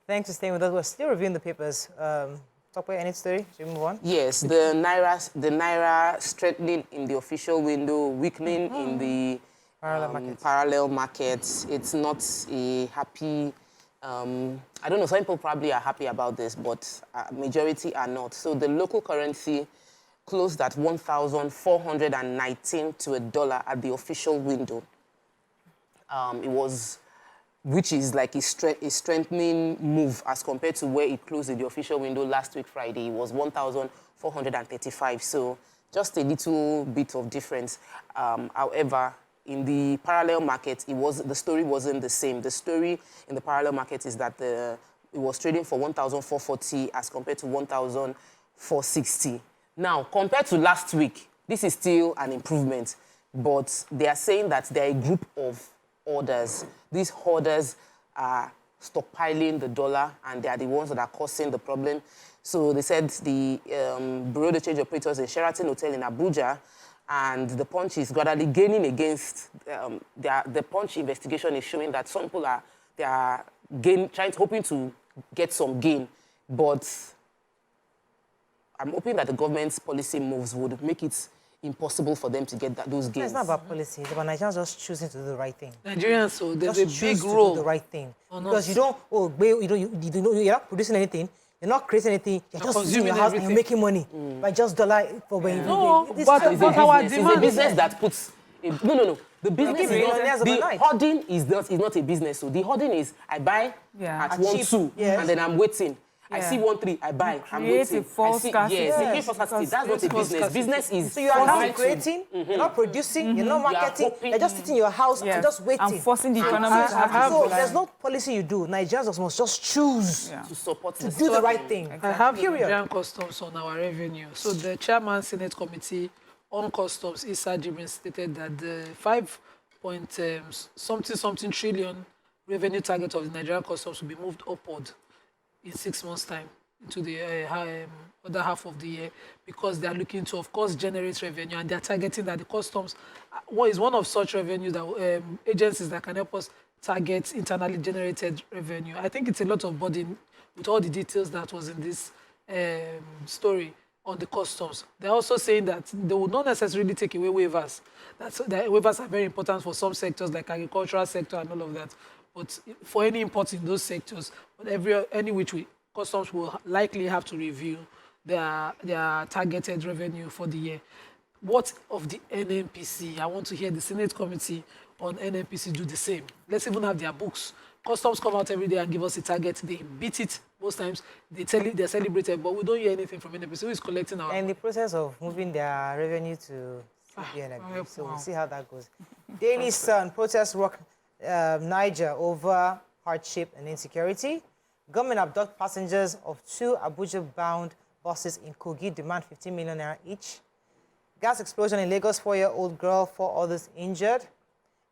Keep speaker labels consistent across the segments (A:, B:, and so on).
A: Thanks for staying with us. We're still reviewing the papers. Talk about any story? Should we move on?
B: Yes, the naira strengthening in the official window, weakening in the parallel markets. It's not a happy. I don't know. Some people probably are happy about this, but majority are not. So the local currency closed at 1,419 to $1 at the official window. It was, which is like a strengthening move as compared to where it closed in the official window last week Friday. It was 1,435. So just a little bit of difference. However, in the parallel market, the story wasn't the same. The story in the parallel market is that it was trading for 1,440 as compared to 1,460. Now, compared to last week, this is still an improvement, but they are saying that there are a group of hoarders. These hoarders are stockpiling the dollar, and they are the ones that are causing the problem. So they said the Bureau de Change operators in Sheraton Hotel in Abuja, and the Punch is gradually gaining against the Punch investigation is showing that some people are hoping to get some gain, but I'm hoping that the government's policy moves would make it impossible for them to get those gains.
A: It's not about policy. It's about Nigerians just choosing to do the right thing.
C: Nigerians, so there's
A: just
C: a big role
A: to do the right thing. Because you're not producing anything. You're not creating anything. You're just sitting in your house and you're making money by just dollar for when you
C: but our
B: demand. It's a business that puts. No. The business the hoarding is not a business. So the hoarding is I buy at 1.2 and then I'm waiting. I see 1.3, I buy. I'm waiting.
D: False scarcity.
B: Yes, that's not a business. Business is.
A: So you are not creating, you're not producing, you're not marketing, you're just sitting in your house and just waiting.
D: I'm forcing the economy to have.
A: So there's no policy you do. Nigerians must just choose
B: to support
A: to do the right thing.
C: I have Nigerian customs on our revenue. So the chairman Senate Committee on Customs, Issa Jibrin, stated that the 5.something trillion revenue target of the Nigerian customs will be moved upward in 6 months' time into the other half of the year, because they are looking to, of course, generate revenue, and they are targeting that the customs is one of such revenues that agencies that can help us target internally generated revenue. I think it's a lot of burden with all the details that was in this story on the customs. They're also saying that they will not necessarily take away waivers. Waivers are very important for some sectors like agricultural sector and all of that. But for any imports in those sectors, but any which way, customs will likely have to review their targeted revenue for the year. What of the NNPC? I want to hear the Senate Committee on NNPC do the same. Let's even have their books. Customs come out every day and give us a target. They beat it most times. They're celebrated, but we don't hear anything from NNPC. Who is collecting our...
A: In the process of moving their revenue to CBN, so we'll see how that goes. Daily Sun, protests rock Niger over hardship and insecurity. Government abduct passengers of 2 Abuja-bound buses in Kogi, demand 15 million naira each. Gas explosion in Lagos, 4-year-old girl, 4 others injured.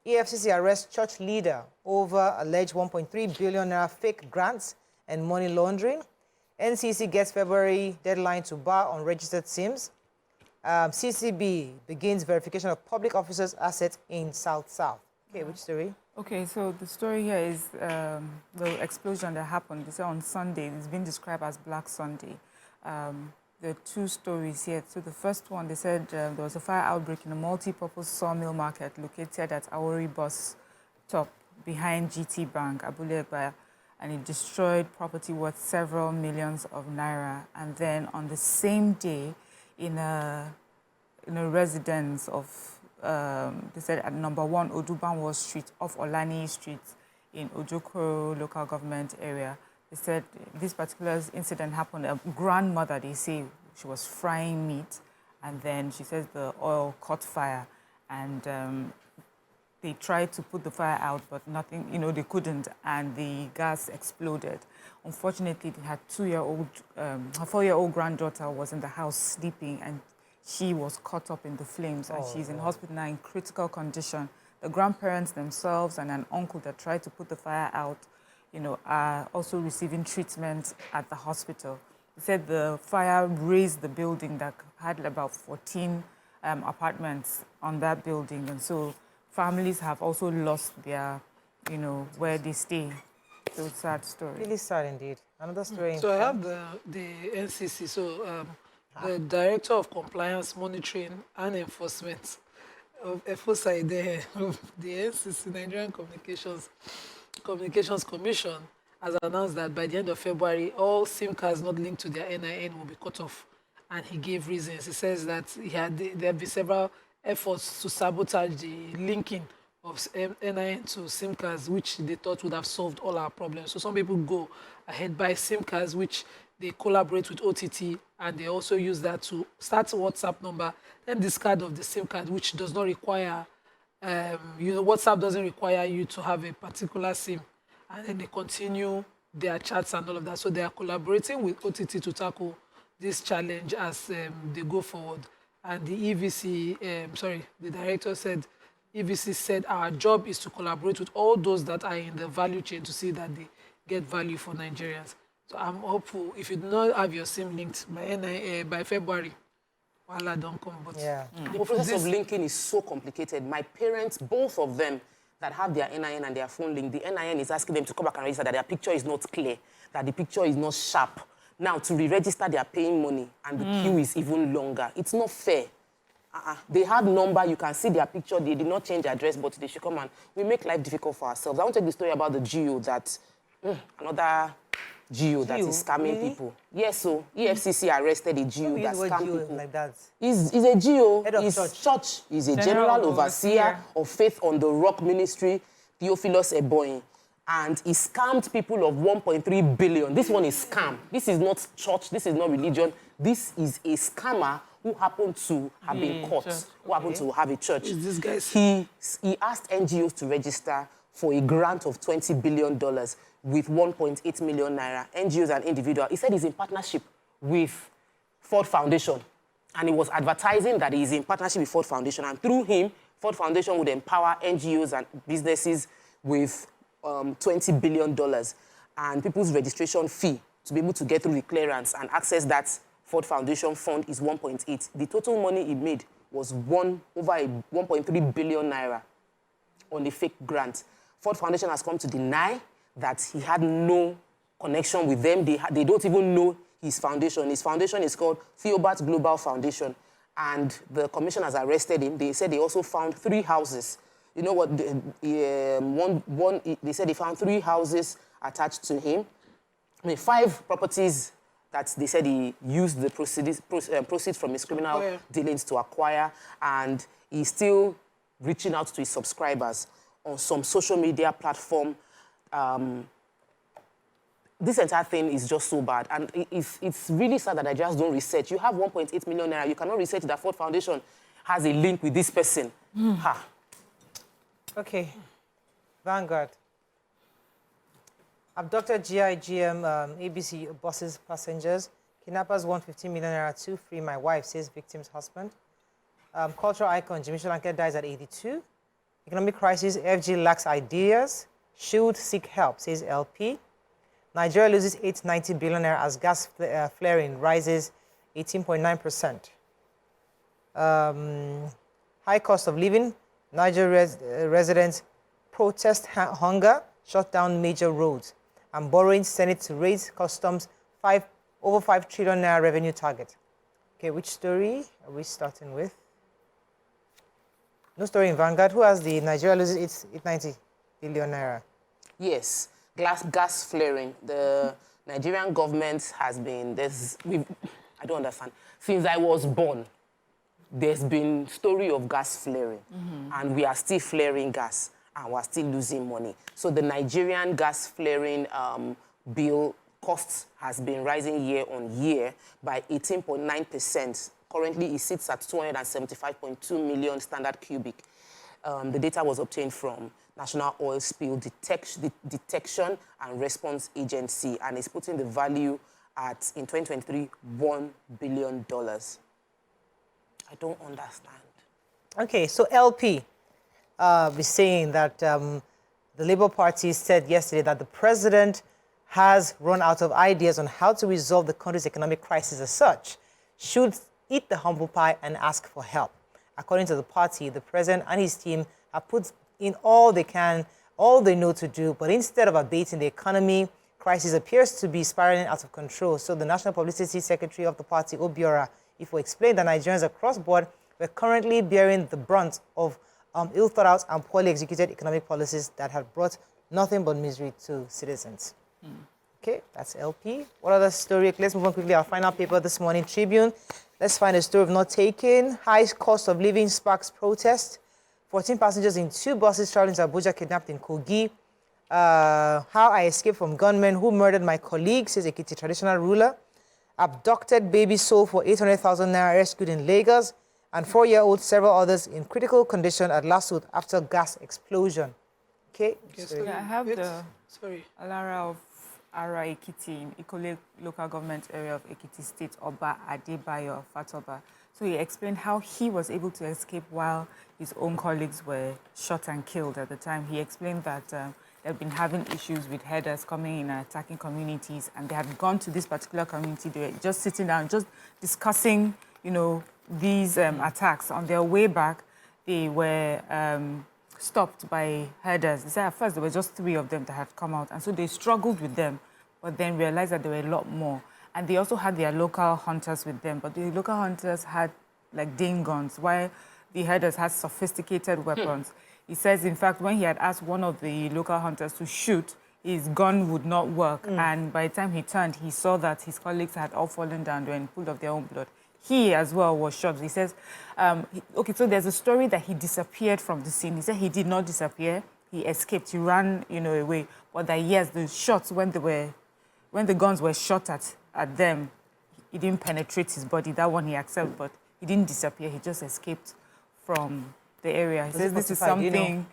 A: EFCC arrests church leader over alleged 1.3 billion naira fake grants and money laundering. NCC gets February deadline to bar unregistered SIMs. CCB begins verification of public officers' assets in South-South. Okay, which story?
D: Okay, so the story here is the explosion that happened. They say on Sunday. It's been described as Black Sunday. There are 2 stories here. So the first one, they said there was a fire outbreak in a multi-purpose sawmill market located at Awori Bus Stop behind GT Bank, Abule Egba, and it destroyed property worth several millions of naira. And then on the same day, in a residence of they said at number 1 Odubanwo Street off Olani Street in Ojokoro local government area. They said this particular incident happened. A grandmother, they say, she was frying meat, and then she says the oil caught fire, and they tried to put the fire out, but nothing, they couldn't, and the gas exploded. Unfortunately, they had her 4-year-old granddaughter was in the house sleeping, and she was caught up in the flames, and she's in hospital now in critical condition. The grandparents themselves and an uncle that tried to put the fire out, are also receiving treatment at the hospital. They said the fire razed the building that had about 14 apartments on that building, and so families have also lost their, where they stay. So sad story.
A: Really sad indeed. Another story.
C: So I have the NCC, so the Director of Compliance, Monitoring and Enforcement of FOSI, the NCC, Nigerian Communications Commission, has announced that by the end of February, all SIM cards not linked to their NIN will be cut off. And he gave reasons. He says that there have been several efforts to sabotage the linking of NIN to SIM cards, which they thought would have solved all our problems. So some people go ahead, buy SIM cards, which they collaborate with OTT, and they also use that to start a WhatsApp number, then discard of the SIM card, which does not require, WhatsApp doesn't require you to have a particular SIM. And then they continue their chats and all of that. So they are collaborating with OTT to tackle this challenge as they go forward. And the the director said, EVC said, our job is to collaborate with all those that are in the value chain to see that they get value for Nigerians. So I'm hopeful, if you do not have your SIM linked by February, Wala don't come. But
B: the process of linking is so complicated. My parents, both of them, that have their NIN and their phone link, the NIN is asking them to come back and register that their picture is not clear, that the picture is not sharp. Now, to re-register, they are paying money, and the queue is even longer. It's not fair. They have number, you can see their picture, they did not change address, but they should come and we make life difficult for ourselves. I want to tell the story about the GO that, another GO that is scamming people. Yes, so EFCC arrested a GO that scammed people.
A: Like that?
B: He's a GO,
A: Head of
B: he's church. He's a general overseer of Faith on the Rock Ministry, Theophilus Ebonyi. And he scammed people of 1.3 billion. This one is scam. This is not church, this is not religion. This is a scammer who happened to have been caught, who happened to have a church.
C: Is this guy's...
B: He asked NGOs to register for a grant of $20 billion with 1.8 million naira. NGOs and individuals. He said he's in partnership with Ford Foundation. And he was advertising that he's in partnership with Ford Foundation. And through him, Ford Foundation would empower NGOs and businesses with $20 billion. And people's registration fee to be able to get through the clearance and access that Ford Foundation fund is 1.8. The total money he made was over 1.3 billion naira on the fake grant. Ford Foundation has come to deny that he had no connection with them. They don't even know his foundation. His foundation is called Theophilus Global Foundation. And the commission has arrested him. They said they also found 3 houses. You know what? They said they found 3 houses attached to him. I mean, 5 properties that they said he used the proceeds from his criminal dealings to acquire, and he's still reaching out to his subscribers on some social media platform. This entire thing is just so bad, and it's really sad that I just don't research. You have 1.8 million naira, you cannot research that Ford Foundation has a link with this person.
A: Okay, Vanguard. Abducted GIGM ABC buses passengers. Kidnappers want 15 million naira to free my wife, says victim's husband. Cultural icon Jimmy Solanke dies at 82. Economic crisis, FG lacks ideas. Should seek help, says LP. Nigeria loses 890 billion naira as gas flaring rises 18.9%. High cost of living. Nigeria residents protest hunger, shut down major roads, and borrowing Senate to raise customs over 5 trillion naira revenue target. Okay, which story are we starting with? No story in Vanguard. Who has the Nigeria loses 890 billion naira?
B: Yes, gas flaring. The Nigerian government has been, I don't understand. Since I was born, there's been story of gas flaring, and we are still flaring gas, and we're still losing money. So the Nigerian gas flaring bill costs has been rising year on year by 18.9%. Currently, it sits at 275.2 million standard cubic. The data was obtained from National Oil Spill Detection and Response Agency, and it's putting the value at, in 2023, $1 billion. I don't understand.
A: Okay, so LP is saying that the Labour Party said yesterday that the president has run out of ideas on how to resolve the country's economic crisis as such, should eat the humble pie and ask for help. According to the party, the president and his team have put in all they can all they know to do, but instead of updating the economy, crisis appears to be spiraling out of control. So the National Publicity Secretary of the party, Obiora Ifo, explained that Nigerians across board were currently bearing the brunt of ill-thought-out and poorly executed economic policies that had brought nothing but misery to citizens. Okay, that's LP. What other story? Let's move on quickly. Our final paper this morning, Tribune. Let's find a story of not taking. High cost of living sparks protest. 14 passengers in 2 buses traveling to Abuja kidnapped in Kogi. How I escaped from gunmen who murdered my colleague, says Ekiti traditional ruler. Abducted baby sold for 800,000 naira rescued in Lagos. And 4-year-old, several others in critical condition at Lasut after gas explosion. Okay.
D: Yeah, I have the Alara of Ara Ekiti in Ikole local government area of Ekiti State, Oba Adebayo Fatoba. So he explained how he was able to escape while his own colleagues were shot and killed at the time. He explained that they've been having issues with herders coming in and attacking communities, and they had gone to this particular community. They were just sitting down, just discussing, these attacks. On their way back, they were stopped by herders. They said at first there were just 3 of them that had come out, and so they struggled with them, but then realized that there were a lot more. And they also had their local hunters with them, but the local hunters had like Dane guns, while the herders had sophisticated weapons. He says, in fact, when he had asked one of the local hunters to shoot, his gun would not work. And by the time he turned, he saw that his colleagues had all fallen down there and full of their own blood. He as well was shot. He says, okay, so there's a story that he disappeared from the scene. He said he did not disappear. He escaped. He ran, away. But that, yes, the shots, when the guns were shot at them, it didn't penetrate his body. That one he accepted, but he didn't disappear. He just escaped from the area. He says this is something.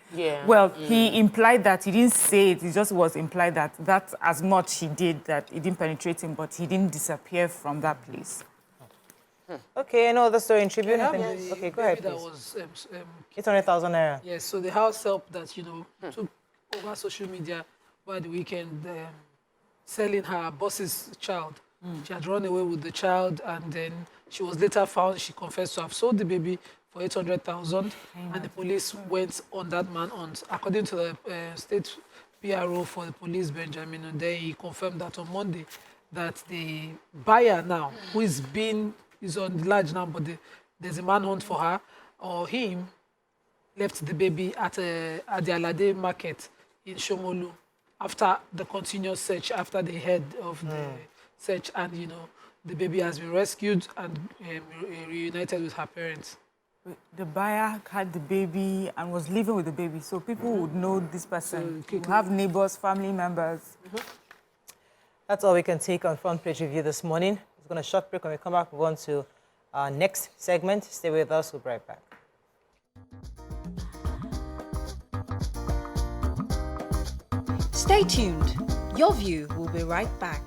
D: Well, he implied that. He didn't say it. It just was implied that as much he did, that it didn't penetrate him, but he didn't disappear from that place.
A: Okay, I know the story in Tribune. Okay, go ahead, please.
C: That was
A: 800,000 naira.
C: Yes, so the house help that, took over social media by the weekend, selling her boss's child. She had run away with the child, and then she was later found. She confessed to have sold the baby for 800,000, and the police went on that man according to the state PRO for the police, Benjamin, and he confirmed that on Monday that the buyer now, who is on the large now, but there's a manhunt for her or him, left the baby at the Alade market in Shomolu after the continuous search, after they heard of the search, and the baby has been rescued and reunited with her parents.
D: The buyer had the baby and was living with the baby, so people would know this person. So, have neighbors, family members.
A: That's all we can take on Front Page Review this morning. We're going to short break. When we come back, we're going to our next segment. Stay with us. We'll be right back.
E: Stay tuned. Your View will be right back.